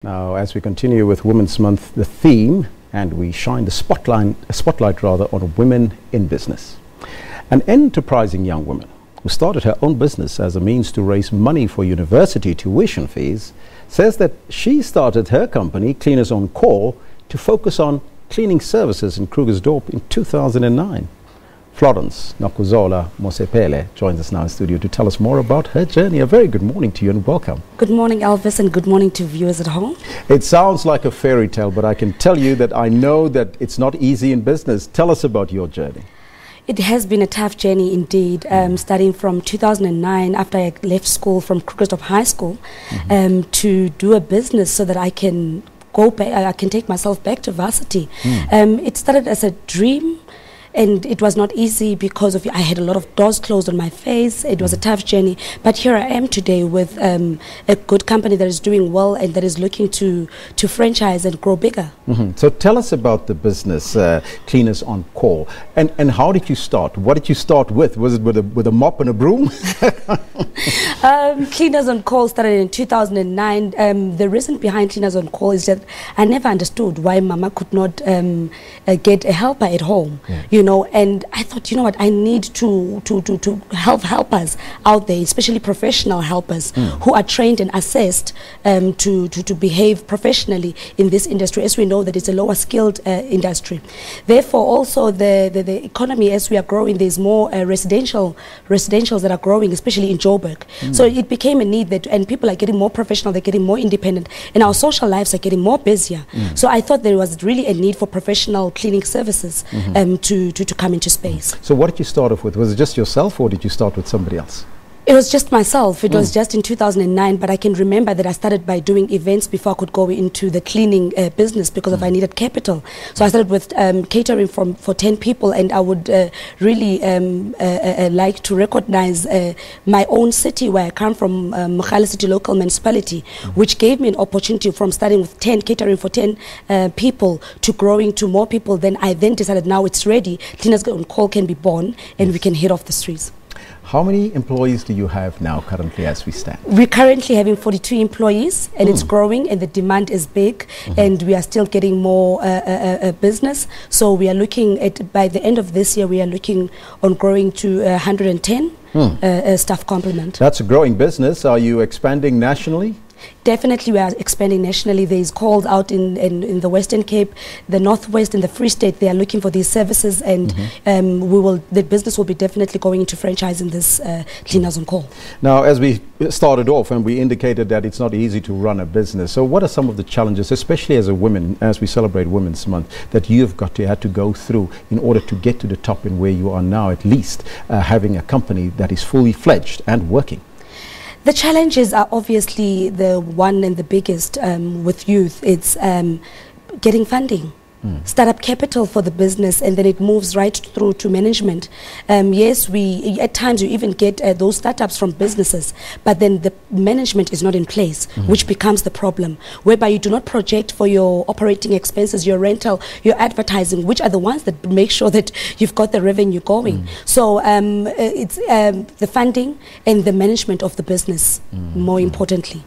Now, as we continue with Women's Month, the theme, and we shine the spotlight on women in business. An enterprising young woman who started her own business as a means to raise money for university tuition fees says that she started her company, Cleaners on Call, to focus on cleaning services in Krugersdorp in 2009. Florence Nokuzola Mosepele joins us now in studio to tell us more about her journey. A very good morning to you and welcome. Good morning, Elvis, and good morning to viewers at home. It sounds like a fairy tale, but I can tell you that I know that it's not easy in business. Tell us about your journey. It has been a tough journey indeed, starting from 2009 after I left school from Krugersdorp High School to do a business so that I can go back, I can take myself back to varsity. It started as a dream. And it was not easy because I had a lot of doors closed on my face. It was a tough journey. But here I am today with a good company that is doing well and that is looking to franchise and grow bigger. So tell us about the business, Cleaners on Call. And how did you start? What did you start with? Was it with a mop and a broom? Cleaners on Call started in 2009. The reason behind Cleaners on Call is that I never understood why Mama could not get a helper at home. You know, and I thought, you know what, I need to help helpers out there, especially professional helpers who are trained and assessed to behave professionally in this industry, as we know that it's a lower skilled industry. Therefore, also the economy, as we are growing, there's more residentials that are growing, especially in Joburg. So it became a need that, and people are getting more professional, they're getting more independent, and our social lives are getting more busier. So I thought there was really a need for professional cleaning services to come into space. So what did you start off with? Was it just yourself or did you start with somebody else? It was just myself. It was just in 2009, but I can remember that I started by doing events before I could go into the cleaning business because I needed capital. So I started with catering for 10 people, and I would really like to recognize my own city where I come from, Mogale City Local Municipality, which gave me an opportunity from starting with 10, catering for 10 people to growing to more people. Then I decided now it's ready. Cleaners on Call can be born and we can hit off the streets. How many employees do you have now currently as we stand? We're currently having 42 employees and it's growing and the demand is big and we are still getting more business. So we are looking at, by the end of this year, we are looking on growing to 110 staff complement. That's a growing business. Are you expanding nationally? Definitely, we are expanding nationally. There is calls out in the Western Cape, the Northwest, and the Free State. They are looking for these services, and the business will be definitely going into franchising this Cleaners on Call. Now, as we started off, and we indicated that it's not easy to run a business. So, what are some of the challenges, especially as a woman, as we celebrate Women's Month, that you've had to go through in order to get to the top and where you are now, at least having a company that is fully fledged and working? The challenges are obviously the one and the biggest with youth. It's getting funding. Startup capital for the business, and then it moves right through to management. Yes, at times you even get those startups from businesses, but then the management is not in place, which becomes the problem, whereby you do not project for your operating expenses, your rental, your advertising, which are the ones that make sure that you've got the revenue going. So it's the funding and the management of the business, more importantly.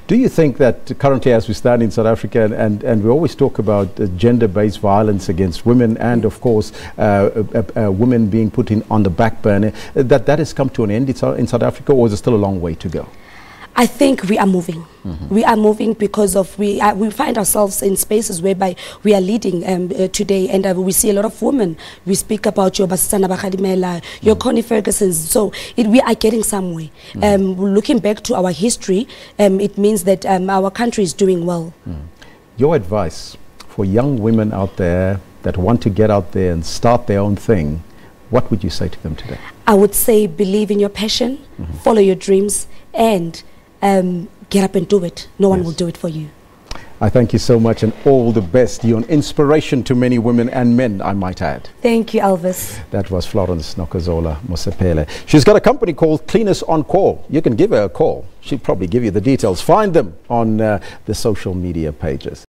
Do you think that currently, as we stand in South Africa, and we always talk about gender-based violence against women, and of course women being put on the back burner, that has come to an end in South Africa, or is there still a long way to go? I think we are moving. We are moving because of we find ourselves in spaces whereby we are leading today, and we see a lot of women. We speak about your Basisana Bakadimela, your Connie Fergusons. So we are getting somewhere. Looking back to our history, it means that our country is doing well. Your advice for young women out there that want to get out there and start their own thing, what would you say to them today? I would say believe in your passion, follow your dreams, and get up and do it. No one will do it for you. I thank you so much, and all the best. You're an inspiration to many women and men, I might add. Thank you, Elvis. That was Florence Nokuzola Mosepele. She's got a company called Cleaners on Call. You can give her a call. She'll probably give you the details. Find them on the social media pages.